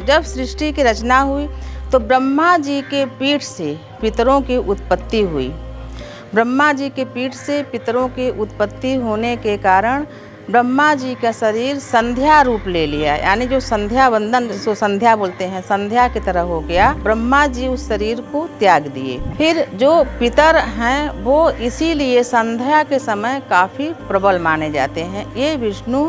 जब सृष्टि की रचना हुई तो ब्रह्मा जी के पीठ से पितरों की उत्पत्ति हुई। ब्रह्मा जी के पीठ से पितरों की उत्पत्ति होने के कारण ब्रह्मा जी का शरीर संध्या रूप ले लिया, यानी जो संध्या वंदन जिसको संध्या बोलते हैं, संध्या की तरह हो गया। ब्रह्मा जी उस शरीर को त्याग दिए। फिर जो पितर हैं वो इसीलिए संध्या के समय काफ़ी प्रबल माने जाते हैं। ये विष्णु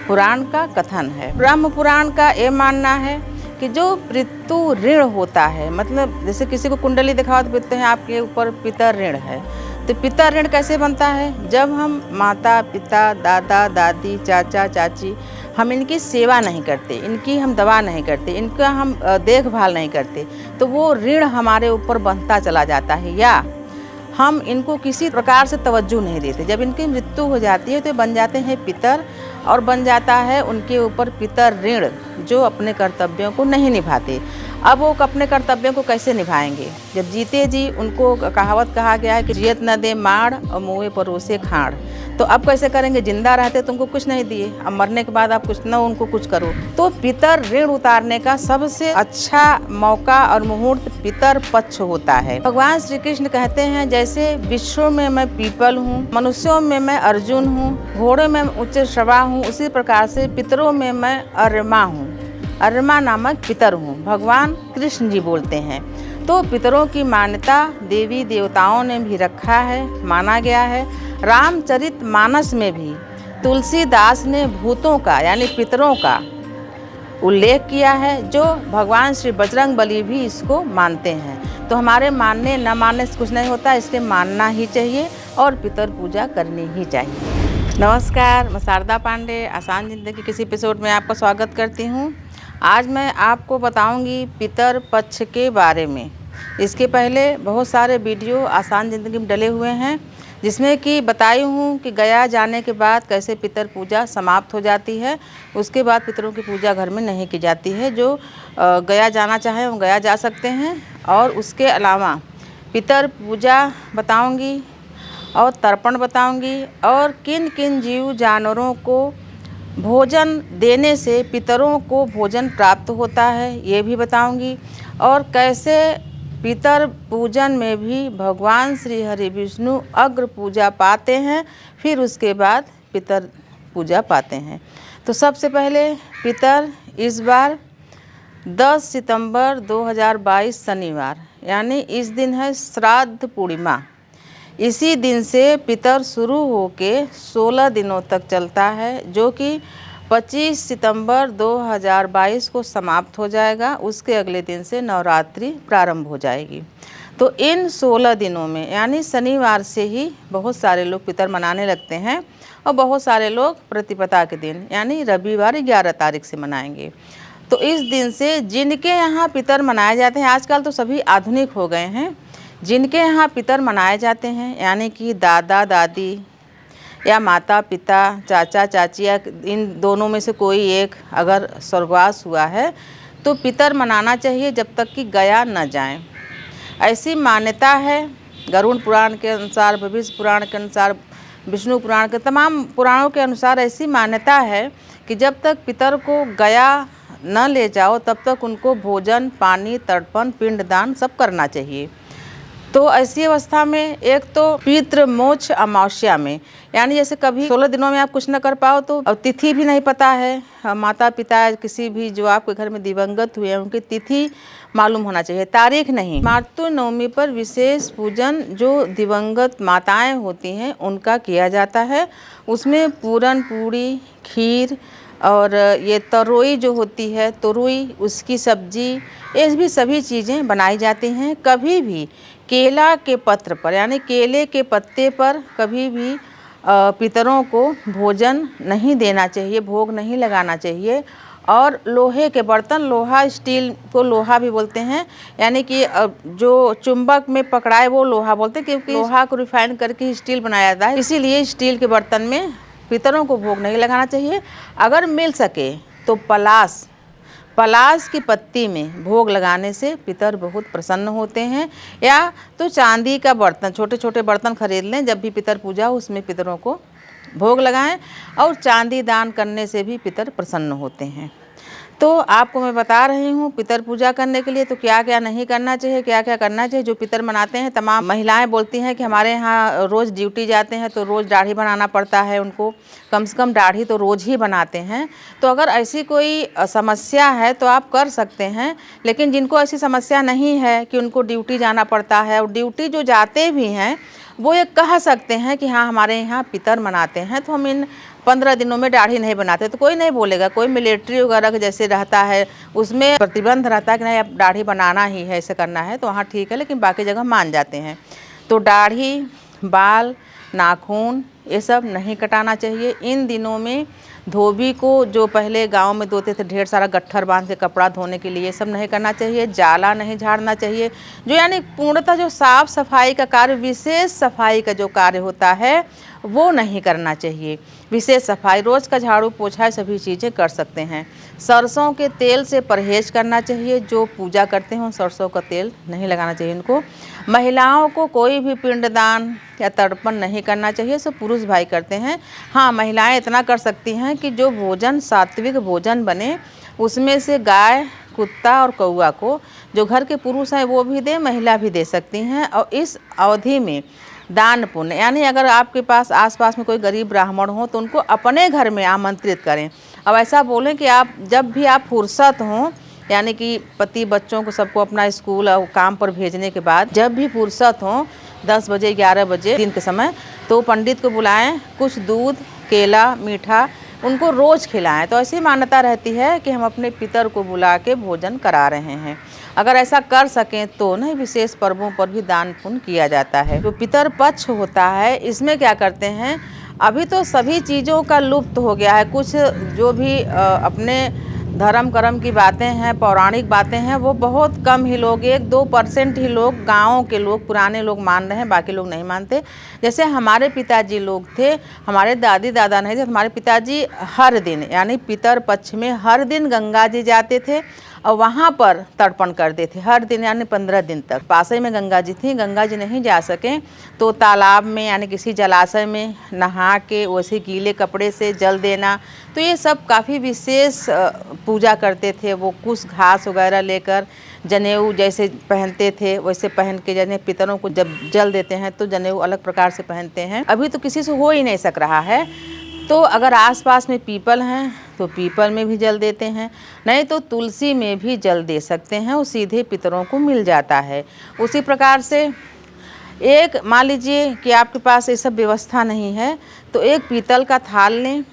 पुराण का कथन है। ब्रह्म पुराण का ये मानना है कि जो पितृ ऋण होता है, मतलब जैसे किसी को कुंडली दिखाओ तो बोलते हैं आपके ऊपर पितर ऋण है। तो पितर ऋण कैसे बनता है? जब हम माता पिता दादा दादी चाचा चाची हम इनकी सेवा नहीं करते, इनकी हम दवा नहीं करते, इनका हम देखभाल नहीं करते, तो वो ऋण हमारे ऊपर बनता चला जाता है। या हम इनको किसी प्रकार से तवज्जो नहीं देते। जब इनकी मृत्यु हो जाती है तो बन जाते हैं पितर, और बन जाता है उनके ऊपर पितर ऋण, जो अपने कर्तव्यों को नहीं निभाते। अब वो अपने कर्तव्यों को कैसे निभाएंगे? जब जीते जी उनको कहावत कहा गया है कि जियत न दे माड़ और मुँहे परोसे खाड़। तो अब कैसे करेंगे? जिंदा रहते तुमको कुछ नहीं दिए, अब मरने के बाद आप कुछ न उनको कुछ करो। तो पितर ऋण उतारने का सबसे अच्छा मौका और मुहूर्त पितर पक्ष होता है। भगवान श्री कृष्ण कहते हैं, जैसे विश्व में मैं पीपल हूँ, मनुष्यों में मैं अर्जुन हूँ, घोड़ों में उच्च श्रवा हूँ, उसी प्रकार से पितरों में मैं अर्यमा हूँ, अर्यमा नामक पितर हूँ, भगवान कृष्ण जी बोलते हैं। तो पितरों की मान्यता देवी देवताओं ने भी रखा है, माना गया है। रामचरितमानस में भी तुलसीदास ने भूतों का यानी पितरों का उल्लेख किया है, जो भगवान श्री बजरंगबली भी इसको मानते हैं। तो हमारे मानने न मानने से कुछ नहीं होता, इसलिए मानना ही चाहिए और पितर पूजा करनी ही चाहिए। नमस्कार, मैं शारदा पांडे आसान जिंदगी किसी एपिसोड में आपका स्वागत करती हूँ। आज मैं आपको बताऊंगी पितर पक्ष के बारे में। इसके पहले बहुत सारे वीडियो आसान ज़िंदगी में डले हुए हैं, जिसमें कि बताई हूँ कि गया जाने के बाद कैसे पितर पूजा समाप्त हो जाती है। उसके बाद पितरों की पूजा घर में नहीं की जाती है। जो गया जाना चाहे वो गया जा सकते हैं। और उसके अलावा पितर पूजा बताऊँगी और तर्पण बताऊँगी, और किन किन जीव जानवरों को भोजन देने से पितरों को भोजन प्राप्त होता है ये भी बताऊंगी, और कैसे पितर पूजन में भी भगवान श्री हरि विष्णु अग्र पूजा पाते हैं, फिर उसके बाद पितर पूजा पाते हैं। तो सबसे पहले पितर इस बार 10 सितंबर 2022 शनिवार, यानी इस दिन है श्राद्ध पूर्णिमा। इसी दिन से पितर शुरू होके 16 दिनों तक चलता है, जो कि 25 सितंबर 2022 को समाप्त हो जाएगा। उसके अगले दिन से नवरात्रि प्रारंभ हो जाएगी। तो इन 16 दिनों में यानी शनिवार से ही बहुत सारे लोग पितर मनाने लगते हैं, और बहुत सारे लोग प्रतिपदा के दिन यानी रविवार 11 तारीख से मनाएंगे। तो इस दिन से जिनके यहाँ पितर मनाए जाते हैं, आजकल तो सभी आधुनिक हो गए हैं, जिनके यहाँ पितर मनाए जाते हैं यानी कि दादा दादी या माता पिता चाचा चाची या इन दोनों में से कोई एक अगर स्वर्गवास हुआ है, तो पितर मनाना चाहिए जब तक कि गया न जाए। ऐसी मान्यता है। गरुड़ पुराण के अनुसार, भविष्य पुराण के अनुसार, विष्णु पुराण के तमाम पुराणों के अनुसार ऐसी मान्यता है कि जब तक पितर को गया न ले जाओ तब तक उनको भोजन पानी तर्पण पिंडदान सब करना चाहिए। तो ऐसी अवस्था में एक तो पितृ मोक्ष अमावस्या में, यानी जैसे कभी 16 दिनों में आप कुछ न कर पाओ तो अब तिथि भी नहीं पता है, माता पिता किसी भी जो आपके घर में दिवंगत हुए हैं उनकी तिथि मालूम होना चाहिए, तारीख नहीं। मातृ नवमी पर विशेष पूजन जो दिवंगत माताएं होती हैं उनका किया जाता है। उसमें पूरन पूड़ी खीर और ये तरोई जो होती है तुरुई, उसकी सब्जी, ये भी सभी चीज़ें बनाई जाती हैं। कभी भी केला के पत्र पर यानी केले के पत्ते पर कभी भी पितरों को भोजन नहीं देना चाहिए, भोग नहीं लगाना चाहिए। और लोहे के बर्तन, लोहा स्टील को लोहा भी बोलते हैं, यानी कि जो चुंबक में पकड़ाए वो लोहा बोलते हैं, क्योंकि लोहा को रिफाइन करके स्टील बनाया जाता है, इसीलिए स्टील के बर्तन में पितरों को भोग नहीं लगाना चाहिए। अगर मिल सके तो पलाश की पत्ती में भोग लगाने से पितर बहुत प्रसन्न होते हैं। या तो चांदी का बर्तन, छोटे छोटे बर्तन खरीद लें, जब भी पितर पूजा हो उसमें पितरों को भोग लगाएं, और चांदी दान करने से भी पितर प्रसन्न होते हैं। तो आपको मैं बता रही हूँ पितर पूजा करने के लिए तो क्या क्या नहीं करना चाहिए, क्या क्या करना चाहिए। जो पितर मनाते हैं, तमाम महिलाएं बोलती हैं कि हमारे यहाँ रोज़ ड्यूटी जाते हैं तो रोज़ दाढ़ी बनाना पड़ता है उनको, कम से कम दाढ़ी तो रोज़ ही बनाते हैं। तो अगर ऐसी कोई समस्या है तो आप कर सकते हैं, लेकिन जिनको ऐसी समस्या नहीं है कि उनको ड्यूटी जाना पड़ता है और ड्यूटी जो जाते भी हैं वो ये कह सकते हैं कि हाँ हमारे यहाँ पितर मनाते हैं तो हम इन 15 दिनों में दाढ़ी नहीं बनाते, तो कोई नहीं बोलेगा। कोई मिलिट्री वगैरह जैसे रहता है उसमें प्रतिबंध रहता है कि नहीं अब दाढ़ी बनाना ही है, ऐसे करना है, तो वहाँ ठीक है, लेकिन बाकी जगह मान जाते हैं। तो दाढ़ी, बाल, नाखून ये सब नहीं कटाना चाहिए। इन दिनों में धोबी को जो पहले गांव में धोते थे ढेर सारा गट्ठर बांध के कपड़ा धोने के लिए, ये सब नहीं करना चाहिए। जाला नहीं झाड़ना चाहिए, जो यानी पूर्णतः जो साफ सफाई का कार्य, विशेष सफाई का जो कार्य होता है वो नहीं करना चाहिए। विशेष सफाई, रोज़ का झाड़ू पोछा सभी चीज़ें कर सकते हैं। सरसों के तेल से परहेज करना चाहिए, जो पूजा करते हैं सरसों का तेल नहीं लगाना चाहिए उनको। महिलाओं को कोई भी पिंडदान या तर्पण नहीं करना चाहिए, सब पुरुष भाई करते हैं। हाँ, महिलाएं इतना कर सकती हैं कि जो भोजन सात्विक भोजन बने उसमें से गाय, कुत्ता और कौआ को जो घर के पुरुष हैं वो भी दे, महिला भी दे सकती हैं। और इस अवधि में दान पुण्य, यानी अगर आपके पास आसपास में कोई गरीब ब्राह्मण हो तो उनको अपने घर में आमंत्रित करें। अब ऐसा बोलें कि आप जब भी आप फुर्सत हों, यानी कि पति बच्चों को सबको अपना स्कूल और काम पर भेजने के बाद जब भी फुर्सत हो 10 बजे 11 बजे दिन के समय, तो पंडित को बुलाएं, कुछ दूध, केला, मीठा उनको रोज़ खिलाएं। तो ऐसी मान्यता रहती है कि हम अपने पितर को बुला के भोजन करा रहे हैं। अगर ऐसा कर सकें तो नहीं, विशेष पर्वों पर भी दान पुण्य किया जाता है। जो पितर पक्ष होता है इसमें क्या करते हैं, अभी तो सभी चीज़ों का लुप्त हो गया है। कुछ जो भी अपने धर्म कर्म की बातें हैं, पौराणिक बातें हैं, वो बहुत कम ही लोग, 1-2% ही लोग, गाँव के लोग, पुराने लोग मान रहे हैं, बाकी लोग नहीं मानते। जैसे हमारे पिताजी लोग थे, हमारे दादी दादा नहीं थे, हमारे पिताजी हर दिन यानी पितर पक्ष में हर दिन गंगा जी जाते थे और वहाँ पर तर्पण करते थे हर दिन, यानी 15 दिन तक। पास ही में गंगा जी थी, गंगा जी नहीं जा सकें तो तालाब में यानी किसी जलाशय में नहा के वैसे गीले कपड़े से जल देना, तो ये सब काफ़ी विशेष पूजा करते थे। वो कुछ घास वगैरह लेकर जनेऊ जैसे पहनते थे वैसे पहन के, जने पितरों को जब जल देते हैं तो जनेऊ अलग प्रकार से पहनते हैं। अभी तो किसी से हो ही नहीं सक रहा है, तो अगर आसपास में पीपल हैं तो पीपल में भी जल देते हैं, नहीं तो तुलसी में भी जल दे सकते हैं, वो सीधे पितरों को मिल जाता है। उसी प्रकार से एक मान लीजिए कि आपके पास ये सब व्यवस्था नहीं है तो एक पीतल का थाल लें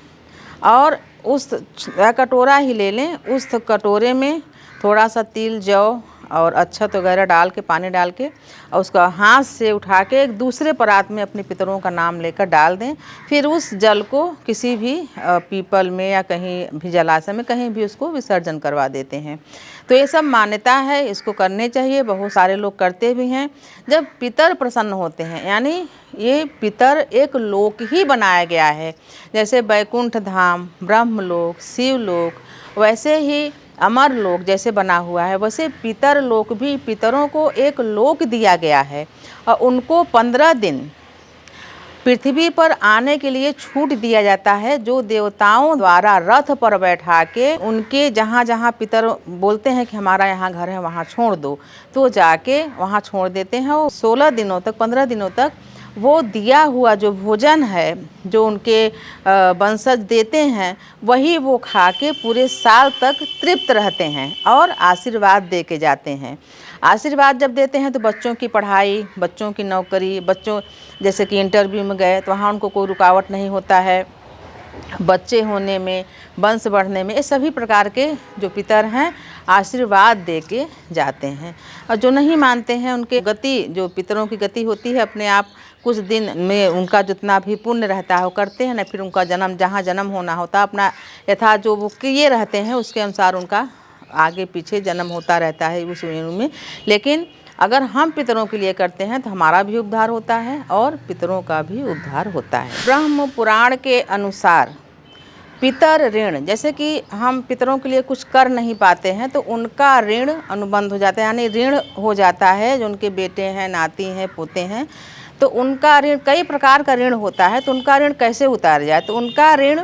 और उस कटोरा ही ले लें, उस कटोरे में थोड़ा सा तिल, जौ और अक्षत वगैरह डाल के, पानी डाल के, और उसका हाथ से उठा के एक दूसरे परात में अपने पितरों का नाम लेकर डाल दें। फिर उस जल को किसी भी पीपल में या कहीं भी जलाशय में कहीं भी उसको विसर्जन करवा देते हैं। तो ये सब मान्यता है, इसको करने चाहिए, बहुत सारे लोग करते भी हैं। जब पितर प्रसन्न होते हैं, यानी ये पितर एक लोक ही बनाया गया है, जैसे बैकुंठ धाम, ब्रह्मलोक, शिवलोक, वैसे ही अमर लोक जैसे बना हुआ है, वैसे पितर लोक भी, पितरों को एक लोक दिया गया है और उनको 15 दिन पृथ्वी पर आने के लिए छूट दिया जाता है, जो देवताओं द्वारा रथ पर बैठा के उनके जहाँ जहाँ पितर बोलते हैं कि हमारा यहाँ घर है वहाँ छोड़ दो, तो जाके वहाँ छोड़ देते हैं। और 16 दिनों तक, 15 दिनों तक वो दिया हुआ जो भोजन है जो उनके वंशज देते हैं वही वो खा के पूरे साल तक तृप्त रहते हैं और आशीर्वाद दे के जाते हैं। आशीर्वाद जब देते हैं तो बच्चों की पढ़ाई, बच्चों की नौकरी, बच्चों जैसे कि इंटरव्यू में गए तो वहाँ उनको कोई रुकावट नहीं होता है, बच्चे होने में, वंश बढ़ने में, ये सभी प्रकार के जो पितर हैं आशीर्वाद दे के जाते हैं। और जो नहीं मानते हैं उनके गति, जो पितरों की गति होती है अपने आप कुछ दिन में उनका जितना भी पुण्य रहता है वो करते हैं ना, फिर उनका जन्म जहाँ जन्म होना होता अपना यथा जो वो किए रहते हैं उसके अनुसार उनका आगे पीछे जन्म होता रहता है उस योनि में। लेकिन अगर हम पितरों के लिए करते हैं तो हमारा भी उद्धार होता है और पितरों का भी उद्धार होता है। ब्रह्म पुराण के अनुसार पितर ऋण, जैसे कि हम पितरों के लिए कुछ कर नहीं पाते हैं तो उनका ऋण अनुबंध हो जाता है, यानी ऋण हो जाता है। जो उनके बेटे हैं, नाती हैं, पोते हैं, तो उनका ऋण, कई प्रकार का ऋण होता है, तो उनका ऋण कैसे उतार जाए, तो उनका ऋण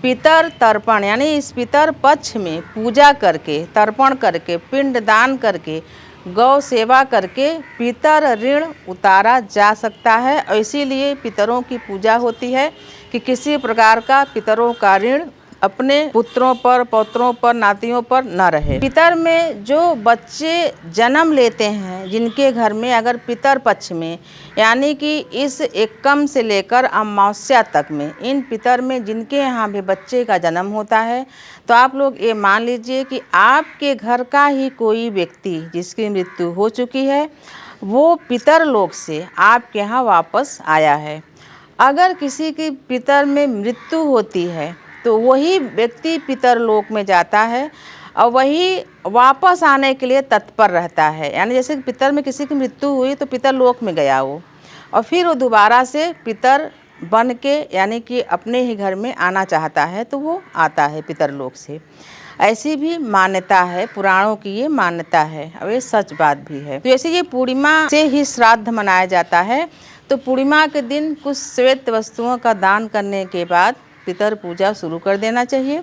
पितर तर्पण यानी इस पितर पक्ष में पूजा करके, तर्पण करके, पिंड दान करके, गौ सेवा करके पितर ऋण उतारा जा सकता है। और इसीलिए पितरों की पूजा होती है कि किसी प्रकार का पितरों का ऋण अपने पुत्रों पर, पौत्रों पर, नातियों पर न रहे। पितर में जो बच्चे जन्म लेते हैं, जिनके घर में अगर पितर पक्ष में यानी कि इस एकम से लेकर अमावस्या तक में इन पितर में जिनके यहाँ भी बच्चे का जन्म होता है, तो आप लोग ये मान लीजिए कि आपके घर का ही कोई व्यक्ति जिसकी मृत्यु हो चुकी है, वो पितर लोक से आपके यहाँ वापस आया है। अगर किसी की पितर में मृत्यु होती है तो वही व्यक्ति पितर लोक में जाता है और वही वापस आने के लिए तत्पर रहता है। यानी जैसे पितर में किसी की मृत्यु हुई तो पितर लोक में गया वो, और फिर वो दोबारा से पितर बन के यानी कि अपने ही घर में आना चाहता है तो वो आता है पितर लोक से। ऐसी भी मान्यता है, पुराणों की ये मान्यता है और ये सच बात भी है। तो जैसे ये पूर्णिमा से ही श्राद्ध मनाया जाता है, तो पूर्णिमा के दिन कुछ श्वेत वस्तुओं का दान करने के बाद पितर पूजा शुरू कर देना चाहिए।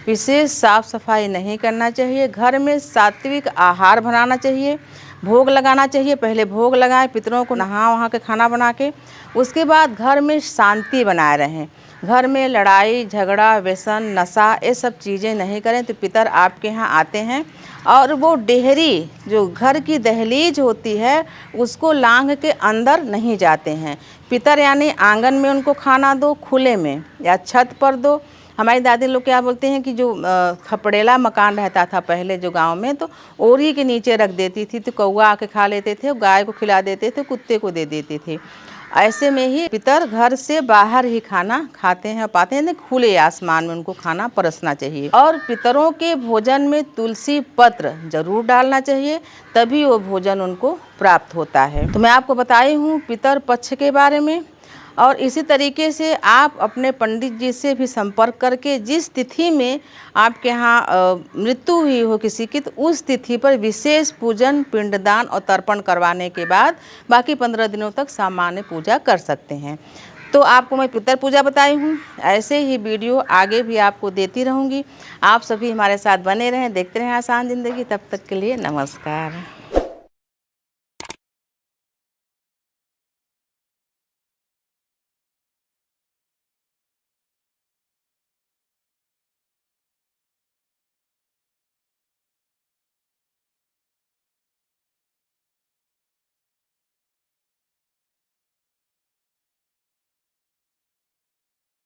विशेष साफ सफाई नहीं करना चाहिए। घर में सात्विक आहार बनाना चाहिए, भोग लगाना चाहिए। पहले भोग लगाएं, पितरों को नहा वहाँ के खाना बना के, उसके बाद घर में शांति बनाए रहें। घर में लड़ाई झगड़ा, व्यसन, नशा ये सब चीज़ें नहीं करें। तो पितर आपके यहाँ आते हैं और वो डेहरी जो घर की दहलीज होती है उसको लांघ के अंदर नहीं जाते हैं। पितर यानी आंगन में उनको खाना दो, खुले में या छत पर दो। हमारी दादी लोग क्या बोलते हैं कि जो खपड़ेला मकान रहता था पहले जो गांव में, तो ओरी के नीचे रख देती थी तो कौवा आके खा लेते थे, गाय को खिला देते थे, कुत्ते को दे देते थे। ऐसे में ही पितर घर से बाहर ही खाना खाते हैं, पाते हैं, खुले आसमान में उनको खाना परसना चाहिए। और पितरों के भोजन में तुलसी पत्र जरूर डालना चाहिए, तभी वो भोजन उनको प्राप्त होता है। तो मैं आपको बताई हूँ पितर पक्ष के बारे में। और इसी तरीके से आप अपने पंडित जी से भी संपर्क करके जिस तिथि में आपके यहाँ मृत्यु हुई हो किसी की, तो उस तिथि पर विशेष पूजन, पिंडदान और तर्पण करवाने के बाद बाकी 15 दिनों तक सामान्य पूजा कर सकते हैं। तो आपको मैं पितर पूजा बताई हूँ। ऐसे ही वीडियो आगे भी आपको देती रहूँगी। आप सभी हमारे साथ बने रहें, देखते रहें आसान ज़िंदगी। तब तक के लिए नमस्कार।